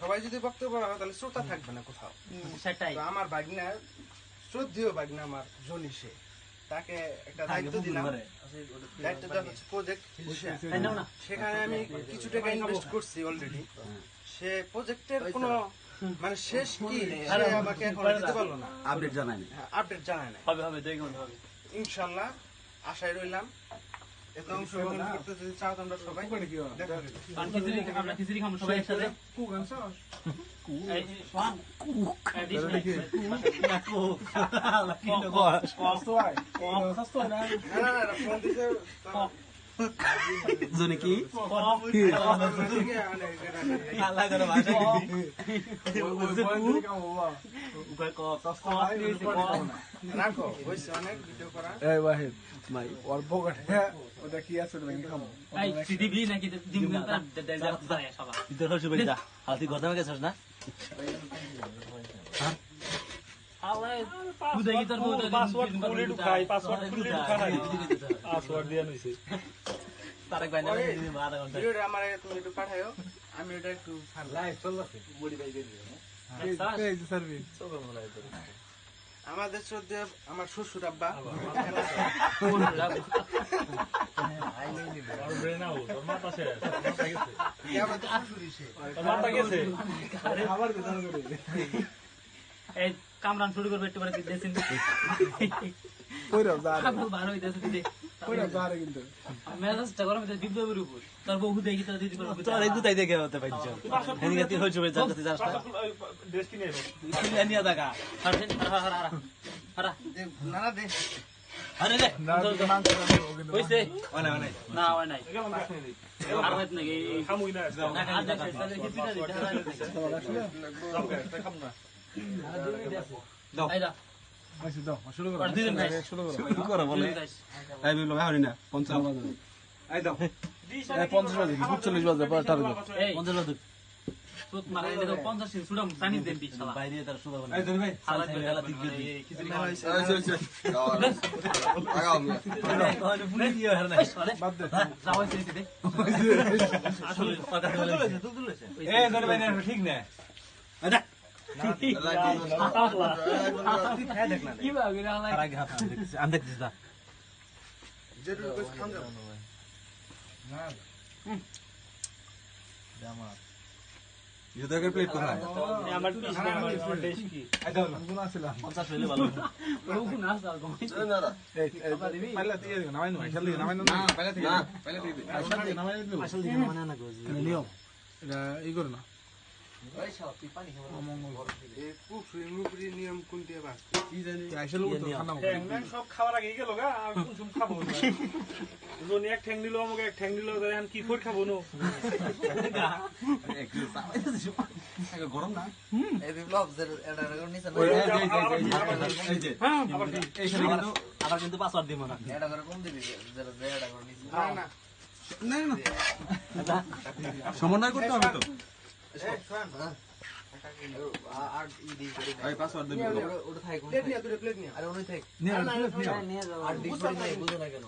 সবাই যদি বক্তব্য হয় তাহলে শ্রোতা থাকবে না কোথাও। সেটাই আমার বাগনা শ্রদ্ধেয় বাগনা আমার জনি, সে তাকে একটা দায়িত্ব দিলাম। দায়িত্ব দেওয়া হচ্ছে প্রজেক্ট হিলসা। সেখানে আমি কিছু টাকা ইনভেস্ট করছি অলরেডি। সে প্রজেক্টের কোনো মানে শেষ কি সে আমাকে এখন দিতে পারলো না, আপডেট জানায় না। ইনশাল্লাহ আশায় রইলাম। এত অংশগ্রহণ করতে যদি চাও তোমরা সবাই খিচুড়ি খাবো সবাই একসাথে। রাখো হয়েছে অনেক ভিডিও করা। আমার তুমি একটু পাঠাও, আমি এটা একটু আমাদের শ্রদ্ধেয় আমার শ্বশুর আব্বা কামরান শুরু করবে একটু পরে মেজাজটা গরম বিপ্লবের উপর তোর বহু দেখি তোর দিদি তোর গুতাই দেখে হতে পারছ হেনিগাতি হইছ বে জানতে যাস না ড্রেস কিনে কিনে নিয়া দেখা হারা নানা দে আরে দে হইছে ওই না ওই নাই আর হইত নাকি খামুই না আর দেখা কিছু না দিতে দাও আইরা দাও শুরু করো শুরু করো বলে এই বিপ্লব হরি না 50 বাজে এই দাও 50 বাজে 45 বাজে পর টার্গেট 50 বাজে সুত মারা দিলে তো 50 সুড়াম টানি দেন বি শালা বাইরে তার সুদা বলে এই ধর ভাই শালা খেলা ঠিক দিবি কিছু না হইছে আগাও আমি কোন পুনে দিয়ে হর না বাদ দে যাও হইছে দে আসলে কথা বলে দুলছে এই ধর ভাই না ঠিক না আদা প্লেট কোথায় আমার পিস না আমার দেশ কি একদম গুণ আছিল 50 হইলে ভালো ও গুণ আছে আর কম এই পাইলা দিয়ে নামাই নয় খেলি নামাই না পাইলা দিয়ে আসল দিয়ে নামাই দিল আসল দিন মানে না গোজি নিয়ম এটা ই করে না ওই সব পানি খাবো মঙ্গল এই পুকুরি নিয়ম কোনটি আবার কি জানি আসল তো খানা ঠ্যাং সব খাওয়ার আগে গেল গা আর কোন খাবো না জনি এক ঠ্যাং দিল আমাকে এক ঠ্যাং দিল এখন কি করে খাবো না গরম না এই বিপ্লব এটা নিচে এই যে এই সাথে কিন্তু আবার কিন্তু পাসওয়ার্ড দিব না এটা করে কম দিবি এটা করে নিচে না না সমন্বয় করতে হবে তো আর ইডি এই পাসওয়ার্ড দিবি ওটা থাক প্লেট নিয়ে প্লেট নিয়ে আরে ওই থাক নিয়ে আর ডিশ করে নাই বুঝো না কেন